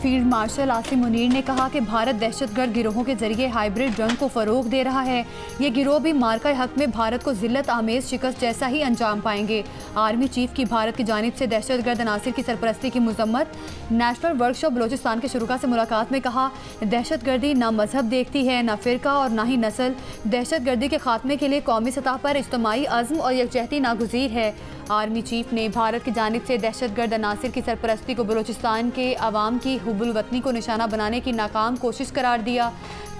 Field marshal Asim Munir ने कहा कि भारत दहशतगर्द गिरोहों के जरिए हाइब्रिड जंग को फ़रोग दे रहा है। ये गिरोह भी मार्का हक में भारत को जिल्लत आमेज शिकस्त जैसा ही अंजाम पाएंगे। आर्मी चीफ की भारत की जानिब से दहशतगर्द अनासिर की सरपरस्ती की मजम्मत। नेशनल वर्कशॉप बलोचिस्तान के शुरुका से मुलाकात में कहा, दहशतगर्दी ना मजहब देखती है, ना फ़िरका और ना ही नस्ल। दहशतगर्दी के खात्मे के लिए कौमी सतह पर इज्तमाई अज़्म और यकजहती नागुज़ीर है। आर्मी चीफ ने भारत की जानिब से दहशतगर्द अनासिर की सरपरस्ती को बलोचिस्तान के अवाम की हुब्बुल वतनी को निशाना बनाने की नाकाम कोशिश करार दिया।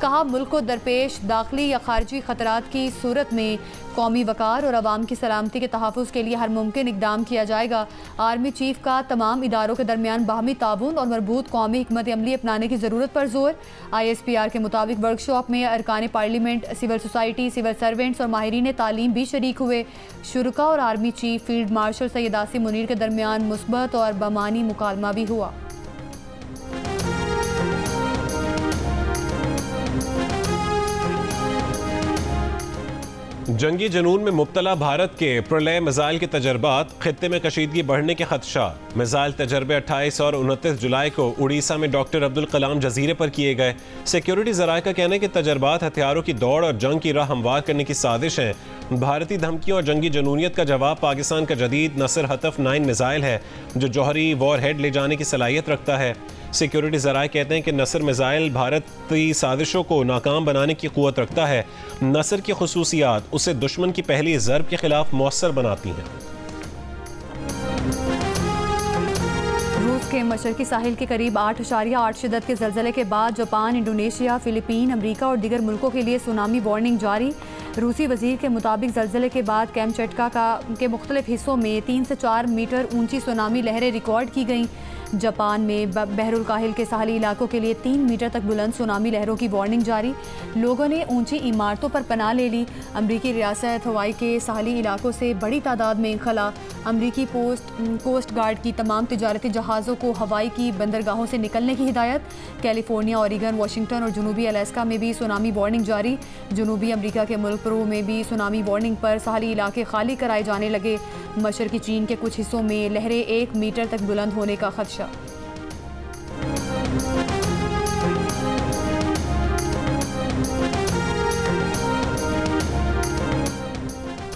कहा, मुल्क को दरपेश दाखिली या खारजी खतरात की सूरत में कौमी वकार और अवाम की सलामती के तहफ़्फ़ुज़ के लिए हर मुमकिन इक़दाम किया जाएगा। आर्मी चीफ का तमाम इदारों के दरमियान बाहमी ताउन और मरबूत कौमी हिकमत अमली अपनाने की ज़रूरत पर जोर। ISPR के मुताबिक वर्कशॉप में अरकान parliament, civil society, civil servants और माहिरीन तालीम भी शरीक हुए। शुरुका और army chief field marshal Syed Asim Munir के दरमियान मुस्बत और बमानी मुकालमा भी हुआ। जंगी जुनून में मुब्तला भारत के प्रलय मिसाइल के तजर्बात, खित्ते में कशीदगी बढ़ने के खदशा। मिसाइल तजर्बे 28 और 29 जुलाई को उड़ीसा में डॉक्टर अब्दुल कलाम जजीरे पर किए गए। सिक्योरिटी ज़राए का कहना है कि तजर्बात हथियारों की दौड़ और जंग की राह हमवार करने की साजिश है। भारतीय धमकियों और जंगी जनूनियत का जवाब पाकिस्तान का जदीद नसर हतफ 9 मिसाइल है, जो जौहरी वॉर हेड ले जाने की सलाहियत रखता है। सिक्योरिटी ज़राए कहते हैं कि नसर मिसाइल भारतीय साजिशों को नाकाम बनाने की क़ुव्वत रखता है। नसर की खुसूसियात उसे दुश्मन की पहली ज़रब के खिलाफ मौसर बनाती हैं। रूस के मशरकी साहिल के करीब 8.8 शिद्दत के ज़लज़ले के बाद जापान, इंडोनेशिया, फ़िलिपीन, अमरीका और दीगर मुल्कों के लिए सुनामी वार्निंग जारी। रूसी वज़ीर के मुताबिक ज़लज़ले के बाद कैमचटका के मुख्तलिफ हिस्सों में 3 से 4 मीटर ऊंची सुनामी लहरें रिकॉर्ड की गईं। जापान में बहरुल काहिल के साहली इलाकों के लिए 3 मीटर तक बुलंद सुनामी लहरों की वार्निंग जारी। लोगों ने ऊंची इमारतों पर पनाह ले ली। अमरीकी रियासत हवाई के साहली इलाकों से बड़ी तादाद में खला। अमरीकी कोस्ट गार्ड की तमाम तिजारती जहाज़ों को हवाई की बंदरगाहों से निकलने की हिदायत। कैलिफोर्निया, ओरिगन, वाशिंगटन और जनूबी अलास्का में भी सुनामी वार्निंग जारी। जनूबी अमरीका के मुल्क पेरू में भी सुनामी वार्निंग पर साहली इलाके खाली कराए जाने लगे। मशरकी चीन के कुछ हिस्सों में लहरें 1 मीटर तक बुलंद होने का खदशा।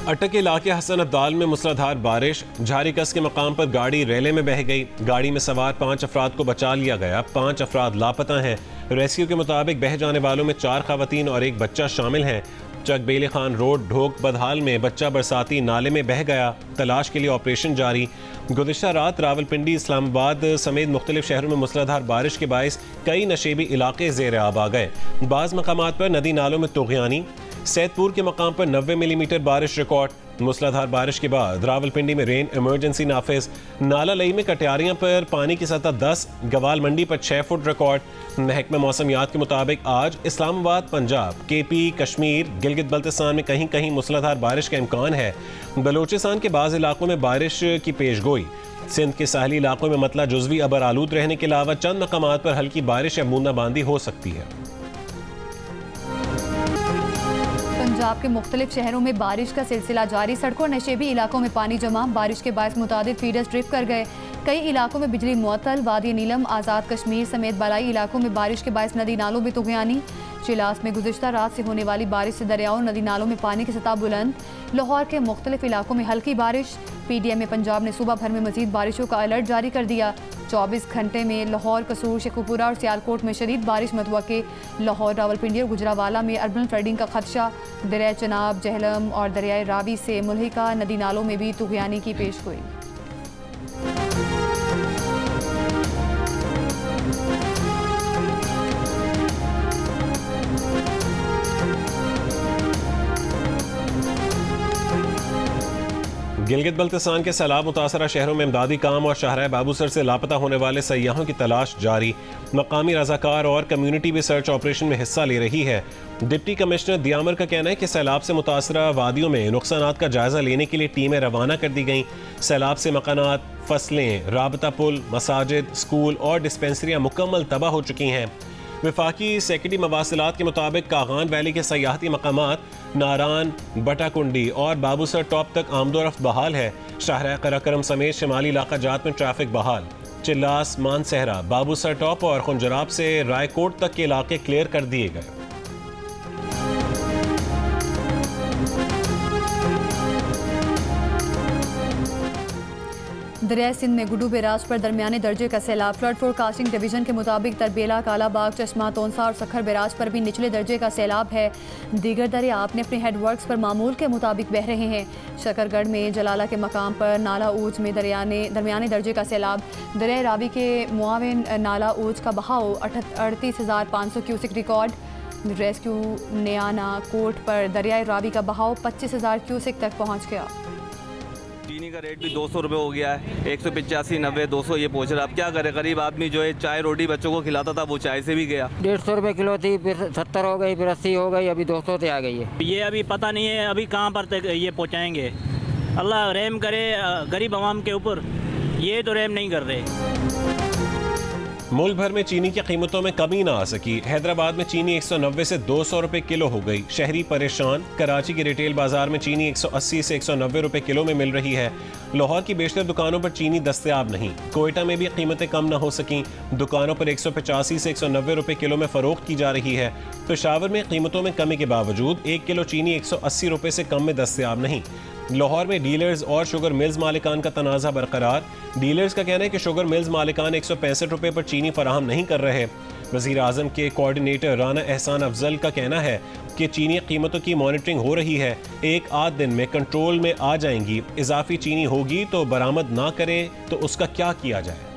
अटक इलाके हसन अब्दाल में मूसलाधार बारिश, झारीकस के मकाम पर गाड़ी रेले में बह गई। गाड़ी में सवार 5 अफराद को बचा लिया गया, 5 अफराद लापता हैं। रेस्क्यू के मुताबिक बह जाने वालों में 4 खवातीन और 1 बच्चा शामिल हैं। चक बेले खान रोड ढोक बदहाल में बच्चा बरसाती नाले में बह गया, तलाश के लिए ऑपरेशन जारी। गुज़िश्ता रात रावलपिंडी, इस्लामाबाद समेत मुख्तलिफ शहरों में मूसलाधार बारिश के बायस कई नशेबी इलाके ज़ेर आब आ गए। बाज़ मकामात पर नदी नालों में तुग़यानी। सैदपुर के मकाम पर 90 मिलीमीटर बारिश रिकॉर्ड। मूसलाधार बारिश के बाद रावलपिंडी में रेन इमरजेंसी नाफिज। नाला लई में कटियारियां पर पानी की सतह 10, गवाल मंडी पर 6 फुट रिकॉर्ड। महकमा मौसमियात के मुताबिक आज इस्लामाबाद, पंजाब, KP, कश्मीर, गिलगित बल्तिस्तान में कहीं कहीं मूसलाधार बारिश का इम्कान है। बलोचिस्तान के बाज़ इलाकों में बारिश की पेशगोई। सिंध के साहली इलाकों में मतला जुज़वी अबर आलूद रहने के अलावा चंद मकामात पर हल्की बारिश या बूंदाबांदी हो सकती है। पंजाब के मुख्तलिफ शहरों में बारिश का सिलसिला जारी। सड़कों और नशेबी इलाकों में पानी जमा। बारिश के बायस मुतादिद फीडर्स ड्रिप कर गए। कई इलाकों में बिजली मुअत्तल। वादी नीलम, आज़ाद कश्मीर समेत बालाई इलाकों में बारिश के बायस नदी नालों में तुग़यानी। चिलास में गुज़िश्ता रात से होने वाली बारिश से दरियाओं नदी नालों में पानी की सतह बुलंद। लाहौर के मुख्तलिफ इलाकों में हल्की बारिश। PDM पंजाब ने सुबह भर में मजीद बारिशों का अलर्ट जारी कर दिया। 24 घंटे में लाहौर, कसूर, शेखुपुरा और सियालकोट में शदीद बारिश मतवक्के। लाहौर, रावलपिंडी और गुजरावाला में अर्बन फ्लडिंग का खदशा। दरिया चनाब, जहलम और दरियाए रावी से मुल्हिका नदी नालों में भी तुग़यानी की पेशगोई। गिलगित बल्तिस्तान के सैलाब मुतासरा शहरों में इमदादी काम और शाहराह बाबूसर से लापता होने वाले सयाहों की तलाश जारी। मकामी रज़ाकार और कम्युनिटी भी सर्च ऑपरेशन में हिस्सा ले रही है। डिप्टी कमिश्नर दियामर का कहना है कि सैलाब से मुतासरा वादियों में नुकसानात का जायजा लेने के लिए टीमें रवाना कर दी गईं। सैलाब से मकानात, फसलें, राबता पुल, मसाजिद, स्कूल और डिस्पेंसरियाँ मुकम्मल तबाह हो चुकी हैं। वफाकी सेक्रेटरी मवासिलात के मुताबिक कागान वैली के सयाहती मकामात नारान, बटाकुंडी और बाबूसर टॉप तक आमदोरफ्त बहाल है। शाहराह कराकरम समेत शमाली इलाका जात में ट्रैफिक बहाल। चिल्लास, मानसहरा, बाबूसर टॉप और खुंजराब से रायकोट तक के इलाके क्लियर कर दिए गए। दरिया सिंध में गुडू बैराज पर दरमियाने दर्जे का सैलाब। फ्लड फोरकास्टिंग डिवीजन के मुताबिक तरबेला, कालाबाग, चश्मा, तोनसा और सखर बैराज पर भी निचले दर्जे का सैलाब है। दीगर दरिया अपने अपने हेडवर्क्स पर मामूल के मुताबिक बह रहे हैं। शकरगढ़ में जलाला के मकाम पर नाला ऊज में दरमियाने दर्जे का सैलाब। दरिया रावी के मुआविन नाला ऊज का बहाव 38,500 cusec record. Rescue Niyana coat पर दरिया रावी का बहाव 25,000 क्यूसिक तक पहुँच गया। चीनी का रेट भी 200 रुपये हो गया है, 185, 90, 200 ये पहुँच रहा है। अब क्या करे, गरीब आदमी जो है चाय रोटी बच्चों को खिलाता था वो चाय से भी गया। 150 रुपये किलो थी, फिर 70 हो गई, फिर 80 हो गई, अभी 200 से आ गई है। ये अभी पता नहीं है अभी कहाँ पर तक ये पहुँचाएंगे। अल्लाह रहम करे गरीब आवाम के ऊपर, ये तो रहम नहीं कर रहे। मुल्क भर में चीनी की कीमतों में कमी ना आ सकी। हैदराबाद में चीनी 190 से 200 रुपए किलो हो गई। शहरी परेशान। कराची की रिटेल बाजार में चीनी 180 से 190 रुपए किलो में मिल रही है। लाहौर की बेशतर दुकानों पर चीनी दस्तयाब नहीं। कोयटा में भी कीमतें कम ना हो सकी। दुकानों पर 185 से 190 रुपए किलो में फरोख्त की जा रही है। पेशावर में कीमतों में कमी के बावजूद 1 किलो चीनी 180 रुपए से कम में दस्तयाब नहीं। लाहौर में डीलर्स और शुगर मिल्स मालिकान का तनाज़ा बरकरार। डीलर्स का कहना है कि शुगर मिल्स मालिकान 165 रुपए पर चीनी फराहम नहीं कर रहे। वज़ीर आज़म के कोऑर्डिनेटर राना एहसान अफजल का कहना है कि चीनी कीमतों की मॉनिटरिंग हो रही है, एक आध दिन में कंट्रोल में आ जाएंगी। इजाफी चीनी होगी तो बरामद ना करे तो उसका क्या किया जाए।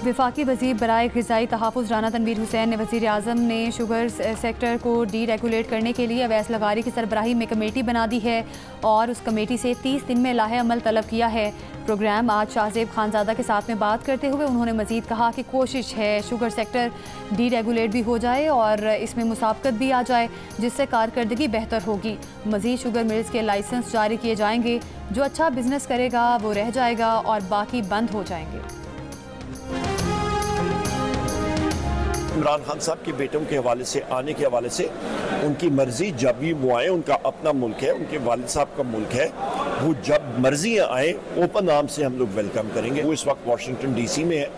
वफाकी वज़ीर बराए ग़िज़ाई तहफ़्फ़ुज़ राना तनवीर हुसैन ने वज़ीर आज़म ने शुगर सेक्टर को डी रेगुलेट करने के लिए अवैस लगारी की सरबराही में कमेटी बना दी है और उस कमेटी से 30 दिन में लाहे अमल तलब किया है। प्रोग्राम आज शाहजेब खानज़ादा के साथ में बात करते हुए उन्होंने मज़ीद कहा कि कोशिश है शुगर सेक्टर डी रेगुलेट भी हो जाए और इसमें मुसाबकत भी आ जाए, जिससे कारकर्दगी बेहतर होगी। मज़ीद शुगर मिल्स के लाइसेंस जारी किए जाएंगे। जो अच्छा बिजनेस करेगा वो रह जाएगा और बाकी बंद हो जाएंगे। इमरान खान साहब के बेटों के हवाले से आने के हवाले से उनकी मर्जी, जब भी वो आए, उनका अपना मुल्क है, उनके वालिद साहब का मुल्क है, वो जब मर्जी आए ओपन आर्म से हम लोग वेलकम करेंगे। वो इस वक्त वाशिंगटन डीसी में है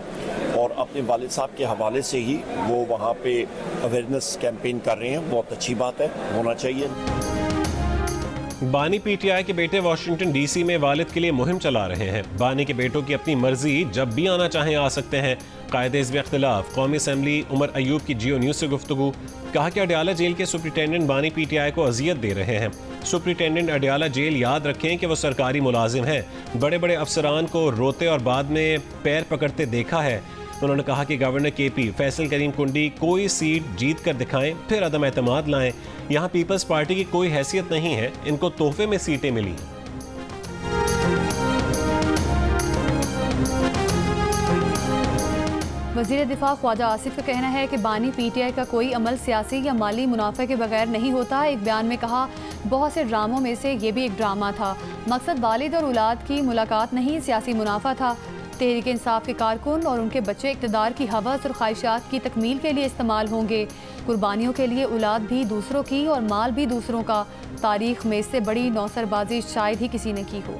और अपने वालिद साहब के हवाले से ही वो वहाँ पे अवेयरनेस कैंपेन कर रहे हैं। बहुत अच्छी बात है, होना चाहिए। बानी पीटीआई के बेटे वाशिंगटन डीसी में वालिद के लिए मुहिम चला रहे हैं। बानी के बेटों की अपनी मर्जी, जब भी आना चाहें आ सकते हैं। कायदे हिज़्ब इख्तिलाफ कौमी असम्बली उमर अयूब की जियो न्यूज़ से गुफ्तगू। कहा कि अडयाला जेल के सुप्रिटेंडेंट बानी पीटीआई को अजियत दे रहे हैं। सुप्रिटेंडेंट अडयाला जेल याद रखें कि वो सरकारी मुलाजिम है। बड़े बड़े अफसरान को रोते और बाद में पैर पकड़ते देखा है। उन्होंने कहा कि गवर्नर केपी फैसल करीम कुंडी कोई सीट जीत कर दिखाएं, फिर अदम एतमाद लाएं। यहाँ पीपल्स पार्टी की कोई हैसियत नहीं है, इनको तोहफे में सीटें मिली। वज़ीर दिफा ख्वाजा आसिफ का कहना है कि बानी पीटीआई का कोई अमल सियासी या माली मुनाफे के बगैर नहीं होता। एक बयान में कहा, बहुत से ड्रामों में से ये भी एक ड्रामा था। मकसद वालिद और औलाद की मुलाकात नहीं, सियासी मुनाफा था। तहरीक इंसाफ के कारकुन और उनके बच्चे इक़्तिदार की हवस और ख्वाहिशात की तकमील के लिए इस्तेमाल होंगे। कुर्बानियों के लिए औलाद भी दूसरों की और माल भी दूसरों का। तारीख में इससे बड़ी नौसरबाजी शायद ही किसी ने की हो।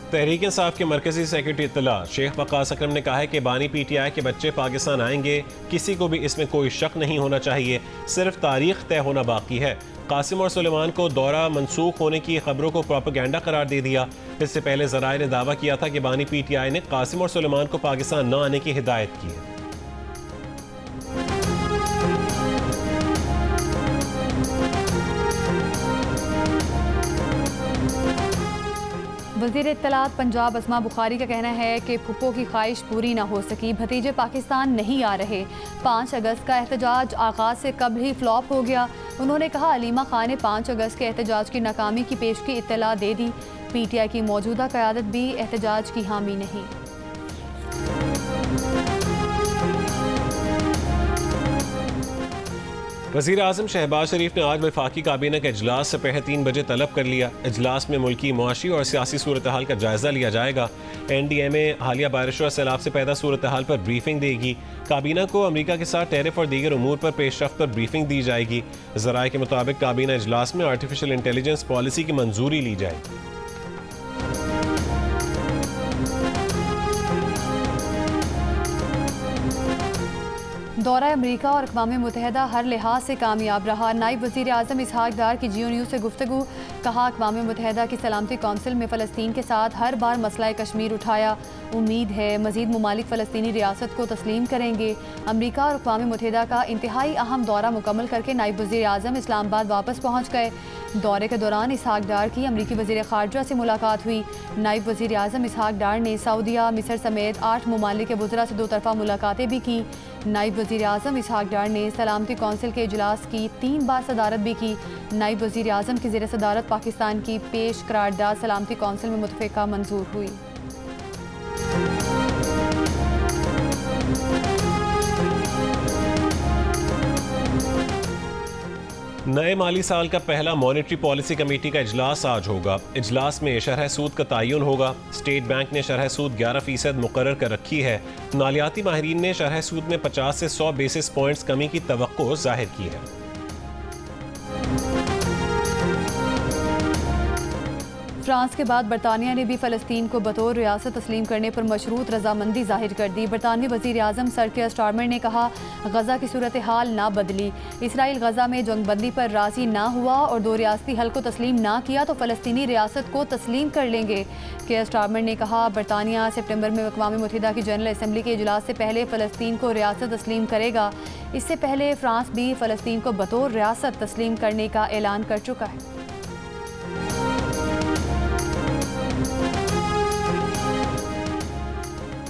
तहरीक इंसाफ के मरकजी सेक्रेटरी इत्तला शेख वकास अकरम ने कहा है कि बानी पीटीआई के बच्चे पाकिस्तान आएंगे, किसी को भी इसमें कोई शक नहीं होना चाहिए, सिर्फ तारीख तय होना बाकी है। कासिम और सुलेमान को दौरा मनसूख होने की खबरों को प्रोपेगेंडा करार दे दिया। इससे पहले ज़राए ने दावा किया था कि बानी पीटीआई ने कासिम और सुलेमान को पाकिस्तान न आने की हिदायत की है। वज़ीर इत्तलात पंजाब अस्मा बुखारी का कहना है कि फुप्पो की ख्वाहिश पूरी ना हो सकी, भतीजे पाकिस्तान नहीं आ रहे। 5 अगस्त का एहतजाज आगाज़ से कबल ही फ्लॉप हो गया। उन्होंने कहा, अलीमा खान ने 5 अगस्त के एहतजाज की नाकामी की पेशगी इत्तला दे दी। पीटीआई की मौजूदा क़यादत भी एहतजाज की हामी नहीं। वज़ीर आज़म शहबाज शरीफ ने आज वफाकी काबीना के इजलास से पहले 3 बजे तलब कर लिया। इजलास में मुल्की मुआशी और सियासी सूरत हाल का जायजा लिया जाएगा। NDMA हालिया बारिशों और सैलाब से पैदा सूरत हाल पर ब्रीफिंग देगी। काबीना को अमरीका के साथ टैरिफ और दीगर उमूर पर पेशरफ्त पर ब्रीफिंग दी जाएगी। ज़राए के मुताबिक काबीना इजलास में आर्टिफिशियल इंटेलिजेंस पॉलिसी की मंजूरी ली जाएगी। दौरा अमरीका और अक़वाम मुत्तहिदा हर लिहाज से कामयाब रहा। नायब वज़ीर आज़म इसहाक डार की GO न्यूज़ से गुफ्तगू। कहा, अक़वाम मुत्तहिदा की सलामती कौंसिल में फ़लस्तीन के साथ हर बार मसला कश्मीर उठाया। उम्मीद है मज़ीद मुमालिक फ़लस्तीनी रियासत को तस्लीम करेंगे। अमरीका और अक़वाम मुत्तहिदा का इंतहाई अहम दौरा मुकम्मल करके नायब वज़ीर आज़म इस्लामाबाद वापस पहुँच गए। दौरे के दौरान इसहाक डार की अमरीकी वज़ीर ख़ारजा से मुलाकात हुई। नायब वज़ीर आज़म इसहाक डार ने सऊदीया, मिस्र समेत 8 ममालिक के वज़रा से 2 तरफ़ा मुलाकातें भी की। नायब वज़ीर आज़म इसहाक डार ने सलामती कौंसिल के इजलास की 3 बार सदारत भी की। नायब वज़ीर आज़म की ज़ेर सदारत पाकिस्तान की पेश करारदाद सलामती कौंसिल में मुतफ़िक़ा मंजूर हुई। नए माली साल का पहला मॉनेटरी पॉलिसी कमेटी का इजलास आज होगा। इजलास में शरह सूद का तयन होगा। स्टेट बैंक ने शरह सूद 11% मुकर्रर कर रखी है। मालियाती माहिरीन ने शरह सूद में 50 से 100 बेसिस पॉइंट्स कमी की तवक्को जाहिर की है। फ्रांस के बाद बरतानिया ने भी फ़लस्तीन को बतौर रियासत तस्लीम करने पर मशरूत रजामंदी जाहिर कर दी। बरतानवी वज़ीर आज़म सर कियर स्टारमर ने कहा, गज़ा की सूरत हाल ना बदली। इसराइल गज़ा में जंगबंदी पर राज़ी ना हुआ और 2 रियासती हल को तस्लीम ना किया तो फ़लस्तीनी रियासत को तस्लीम कर लेंगे। कियर स्टारमर ने कहा, बरतानिया सितंबर में अक़वाम मुत्तहिदा की जनरल असम्बली के इजलास से पहले फ़लस्तीन को रियासत तस्लीम करेगा। इससे पहले फ्रांस भी फ़लस्तीन को बतौर रियासत तस्लीम करने का ऐलान कर चुका है।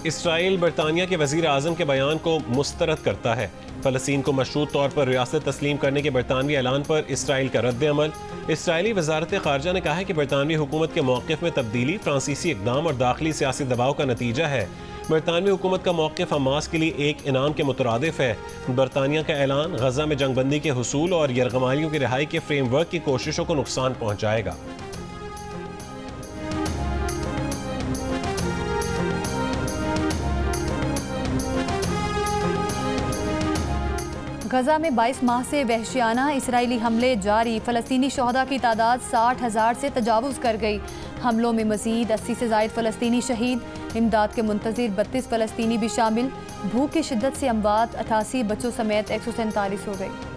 इसराइल बरतानिया के वज़ीर आज़म के बयान को मुस्तरद करता है। फ़लस्तीन को मशरूत तौर पर रियासत तस्लीम करने के बरतानवी ऐलान पर इसराइल का रद्द अमल। इसराइली वज़ारत ख़ारजा ने कहा है कि बरतानवी हुकूमत के मौक़िफ़ में तब्दीली फ्रांसीसी इक़दाम और दाखिली सियासी दबाव का नतीजा है। बरतानवी हुकूमत का मौक़िफ़ हमास के लिए एक इनाम के मुतरादिफ है। बरतानिया का ऐलान गज़ा में जंगबंदी के हुसूल और यरगमालियों की रिहाई के फ्रेमवर्क की कोशिशों को नुकसान पहुँचाएगा। गज़ा में 22 माह से वहशियाना इसराइली हमले जारी। फ़लस्तीनी शहदा की तादाद 60,000 से तजावुज़ कर गई। हमलों में मज़ीद 80 से ज़ायद फ़लस्तीनी शहीद। इमदाद के मुंतज़िर 32 फ़लस्तीनी भी शामिल। भूख की शिद्दत से अमवात 88 बच्चों समेत 147 हो गई।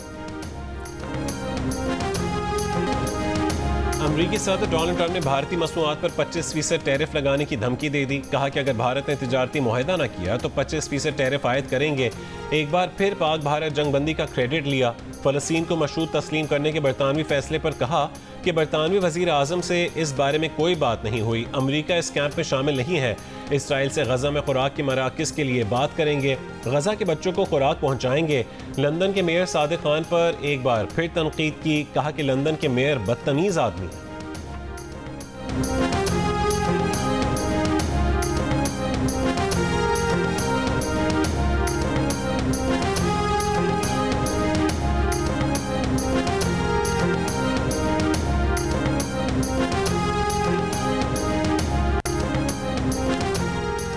अमरीकी सदर डोनाल्ड ट्रंप ने भारतीय मसनूआत पर 25% टैरिफ लगाने की धमकी दे दी। कहा कि अगर भारत ने तिजारती मुआहदा न किया तो 25% टैरिफ आयद करेंगे। एक बार फिर पाक भारत जंगबंदी का क्रेडिट लिया। फ़लस्तीन को मशरूत तस्लीम करने के बरतानवी फैसले पर कहा कि बरतानवी वज़ीर आज़म से इस बारे में कोई बात नहीं हुई। अमरीका इस कैंप में शामिल नहीं है। इसराइल से गज़ा में खुराक की मराकज़ के लिए बात करेंगे। गज़ा के बच्चों को खुराक पहुँचाएंगे। लंदन के मेयर सादिक खान पर एक बार फिर तनकीद की। कहा कि लंदन के मेयर बदतमीज़ आदमी है।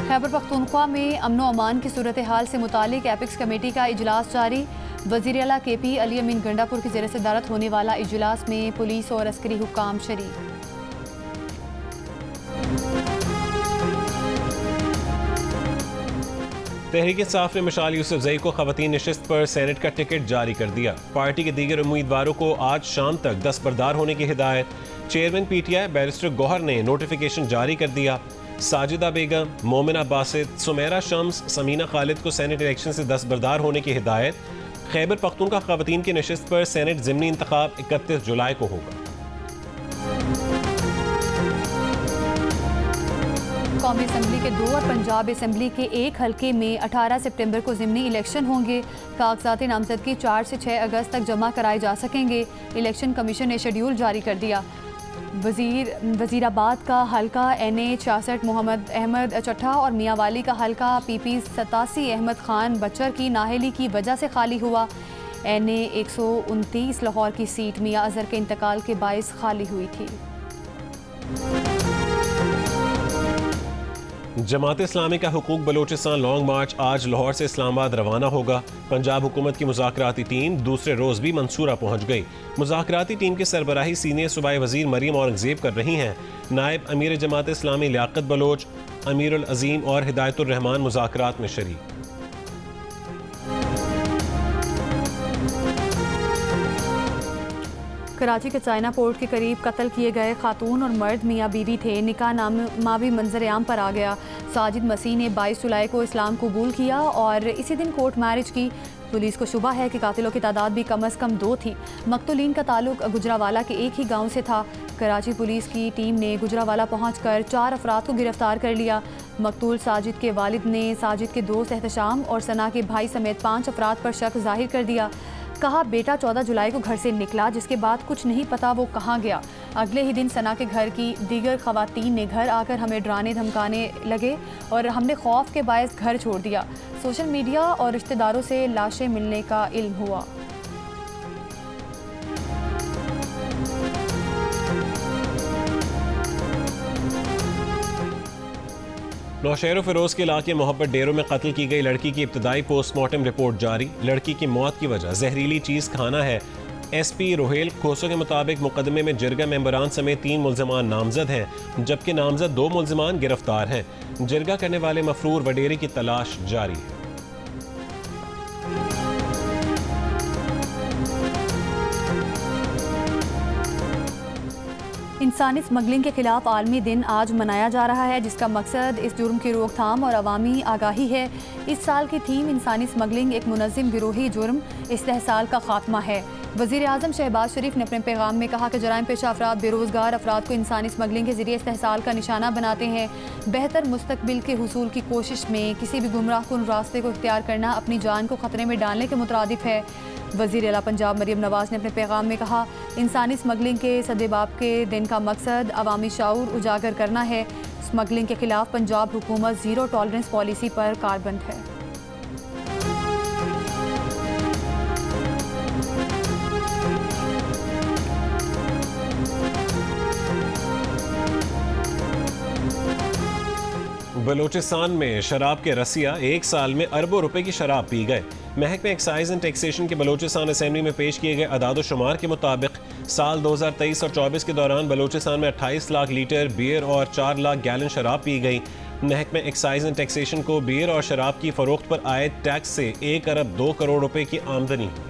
खैबर पख्तूनख्वा में अमनो अमान की सूरत हाल से मुतालिक एपिक्स कमेटी का इजलास जारी। वज़ीर आला KP अली अमीन गंडापुर की ज़ेर सदारत होने वाला इजलास में पुलिस और अस्करी हुक्काम शरीक। तहरीक इंसाफ ने मिशाल यूसुफजई को ख़वातीन नशिस्त पर सेनेट का टिकट जारी कर दिया। पार्टी के दीगर उम्मीदवारों को आज शाम तक दस्तबरदार होने की हिदायत। चेयरमैन PTI बैरिस्टर गौहर ने नोटिफिकेशन जारी कर दिया। साजिदा बेगम, मोमिना बासित, सुमेरा शम्स, समीना खालिद को सेनेट इलेक्शन से दस्तबरदार होने की हिदायत। खैबर पख्तूनख्वा ख़वातीन की नशिस्त पर सेनेट ज़िमनी इंतखाब 31 जुलाई को होगा। कौमी असम्बली के 2 और पंजाब असम्बली के 1 हल्के में 18 सितंबर को ज़िमनी इलेक्शन होंगे। कागजात नामजदगी 4 से 6 अगस्त तक जमा कराए जा सकेंगे। इलेक्शन कमीशन ने शेड्यूल जारी कर दिया। वज़ीराबाद का हल्का NA 66 मोहम्मद अहमद चट्ठा और मियांवाली का हल्का PP 87 अहमद खान बच्चर की नाहली की वजह से खाली हुआ। NA 129 लाहौर की सीट मियां अजहर के इंतकाल के बायस खाली हुई थी। जमात इस्लामी का हुकूक बलोचिस्तान लॉन्ग मार्च आज लाहौर से इस्लामाबाद रवाना होगा। पंजाब हुकूमत की मुज़ाकराती टीम दूसरे रोज़ भी मंसूरा पहुँच गई। मुज़ाकराती टीम की सरबराही सीनियर सूबाई वज़ीर मरीम औरंगज़ेब कर रही हैं। नायब अमीर जमात इस्लामी लियाकत बलोच, अमीरुल अज़ीम और हिदायतुर रहमान मुज़ाकरात में शरीक। कराची के चाइना पोर्ट के करीब कत्ल किए गए खातून और मर्द मियाँ बीवी थे। निकाह नामा भी मंजर आम पर आ गया। साजिद मसीह ने 22 जुलाई को इस्लाम कबूल किया और इसी दिन कोर्ट मैरिज की। पुलिस को शुबा है कि कातिलों की तादाद भी कम अज़ कम 2 थी। मकतूलीन का ताल्लुक गुजरावाला के एक ही गांव से था। कराची पुलिस की टीम ने गुजरावाला पहुंचकर 4 अफराद को गिरफ्तार कर लिया। मकतूल साजिद के वालिद ने साजिद के दोस्त एहतशाम और सना के भाई समेत 5 अफराद पर शक जाहिर कर दिया। कहा बेटा 14 जुलाई को घर से निकला, जिसके बाद कुछ नहीं पता वो कहाँ गया। अगले ही दिन सना के घर की दीगर खवातीन ने घर आकर हमें डराने धमकाने लगे और हमने खौफ के बायस घर छोड़ दिया। सोशल मीडिया और रिश्तेदारों से लाशें मिलने का इल्म हुआ। नौशहर फिरोज के इलाके मोहब्बत डेरों में कत्ल की गई लड़की की इब्तदाई पोस्टमार्टम रिपोर्ट जारी। लड़की की मौत की वजह जहरीली चीज़ खाना है। SP रोहेल खोसो के मुताबिक मुकदमे में जिरगा मेंबरान समेत 3 मुल्ज़िमान नामजद हैं, जबकि नामजद 2 मुल्ज़िमान गिरफ्तार हैं। जिरगा करने वाले मफरूर वडेरे की तलाश जारी है। इंसानी स्मगलिंग के खिलाफ आलमी दिन आज मनाया जा रहा है, जिसका मकसद इस जुर्म की रोकथाम और अवामी आगाही है। इस साल की थीम इंसानी स्मगलिंग एक मुनज़्ज़म गिरोही जुर्म इस्तेहसाल का खात्मा है। वज़ीर आज़म शहबाज शरीफ ने अपने पैगाम में कहा कि जराइम पेशा अफराद बेरोज़गार अफराद को इंसानी स्मगलिंग के ज़रिए इस्तेहसाल का निशाना बनाते हैं। बेहतर मुस्तकबिल के हुसूल की कोशिश में किसी भी गुमराहकुन रास्ते को इख्तियार करना अपनी जान को ख़तरे में डालने के मुतरादिफ है। वज़ीर आला पंजाब मरीम नवाज़ ने अपने पैगाम में कहा, इंसानी स्मगलिंग के सदेबाब के दिन का मकसद अवामी शाऊर उजागर करना है। स्मगलिंग के खिलाफ पंजाब हुकूमत ज़ीरो टॉलरेंस पॉलिसी पर कारबंद है। बलूचिस्तान में शराब के रसिया 1 साल में अरबों रुपए की शराब पी गए। महकमे एक्साइज एंड टैक्सेशन के बलूचिस्तान असेंबली में पेश किए गए अदाद शुमार के मुताबिक साल 2023 और 24 के दौरान बलूचिस्तान में 28 लाख लीटर बियर और 4 लाख गैलन शराब पी गई। महकमे एक्साइज एंड टैक्सेशन को बियर और शराब की फरोख्त पर आयद टैक्स से 1 अरब 2 करोड़ रुपए की आमदनी हुई।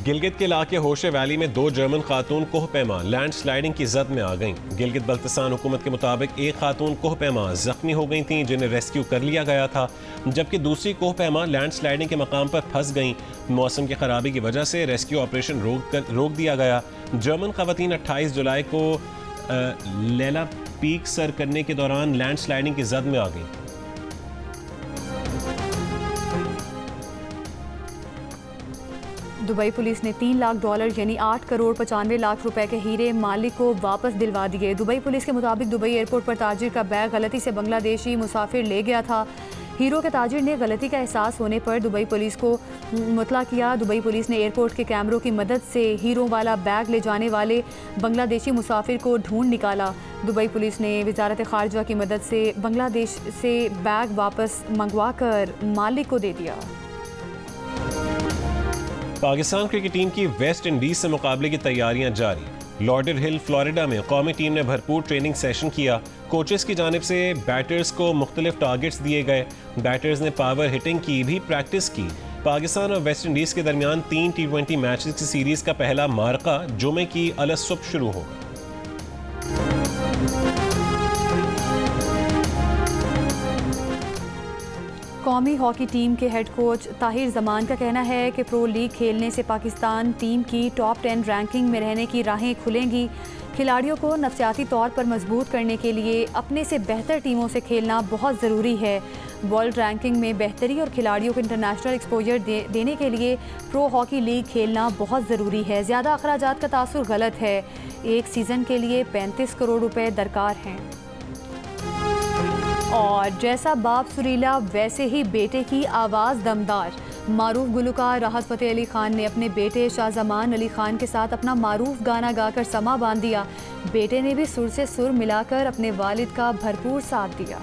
गिलगित के इलाके होशे वैली में 2 जर्मन खातून कोह पैमा लैंड स्लाइडिंग की जद में आ गईं। गिलगित बल्तिस्तान हुकूमत के मुताबिक एक खातून कोह पैमा जख्मी हो गई थीं, जिन्हें रेस्क्यू कर लिया गया था, जबकि दूसरी कोह पैमा लैंड स्लाइडिंग के मकाम पर फंस गईं। मौसम की खराबी की वजह से रेस्क्यू ऑपरेशन रोक दिया गया। जर्मन खवातीन 28 जुलाई को लेला पीक सर करने के दौरान लैंड स्लाइडिंग की जद में आ गई। दुबई पुलिस ने $3 लाख यानी 8 करोड़ 95 लाख रुपए के हीरे मालिक को वापस दिलवा दिए। दुबई पुलिस के मुताबिक दुबई एयरपोर्ट पर ताजिर का बैग गलती से बांग्लादेशी मुसाफिर ले गया था। हीरो के ताजिर ने गलती का एहसास होने पर दुबई पुलिस को मुतला किया। दुबई पुलिस ने एयरपोर्ट के कैमरों की मदद से हीरो वाला बैग ले जाने वाले बांग्लादेशी मुसाफिर को ढूंढ निकाला। दुबई पुलिस ने वजारत खारजा की मदद से बांग्लादेश से बैग वापस मंगवा कर मालिक को दे दिया। पाकिस्तान क्रिकेट टीम की वेस्ट इंडीज से मुकाबले की तैयारियां जारी। लॉर्डर हिल फ्लोरिडा में कौमी टीम ने भरपूर ट्रेनिंग सेशन किया। कोचेस की जानिब से बैटर्स को मुख्तलिफ टारगेट्स दिए गए। बैटर्स ने पावर हिटिंग की भी प्रैक्टिस की। पाकिस्तान और वेस्ट इंडीज के दरमियान 3 T20 मैचेस की सीरीज का पहला मार्का जुमे की अलसुब शुरू होगा। कौमी हॉकी टीम के हेड कोच ताहिर जमान का कहना है कि प्रो लीग खेलने से पाकिस्तान टीम की टॉप 10 रैंकिंग में रहने की राहें खुलेंगी। खिलाड़ियों को नफसियाती तौर पर मजबूत करने के लिए अपने से बेहतर टीमों से खेलना बहुत ज़रूरी है। वर्ल्ड रैंकिंग में बेहतरी और खिलाड़ियों को इंटरनेशनल एक्सपोजर देने के लिए प्रो हॉकी लीग खेलना बहुत ज़रूरी है। ज़्यादा अखराजात का तासुर गलत है। एक सीज़न के लिए 35 करोड़ रुपए दरकार हैं। और जैसा बाप सुरीला वैसे ही बेटे की आवाज़ दमदार। मारूफ गुलकार राहत फ़तेह अली खान ने अपने बेटे शाहजमान अली खान के साथ अपना मारूफ गाना गाकर समा बांध दिया। बेटे ने भी सुर से सुर मिलाकर अपने वालिद का भरपूर साथ दिया।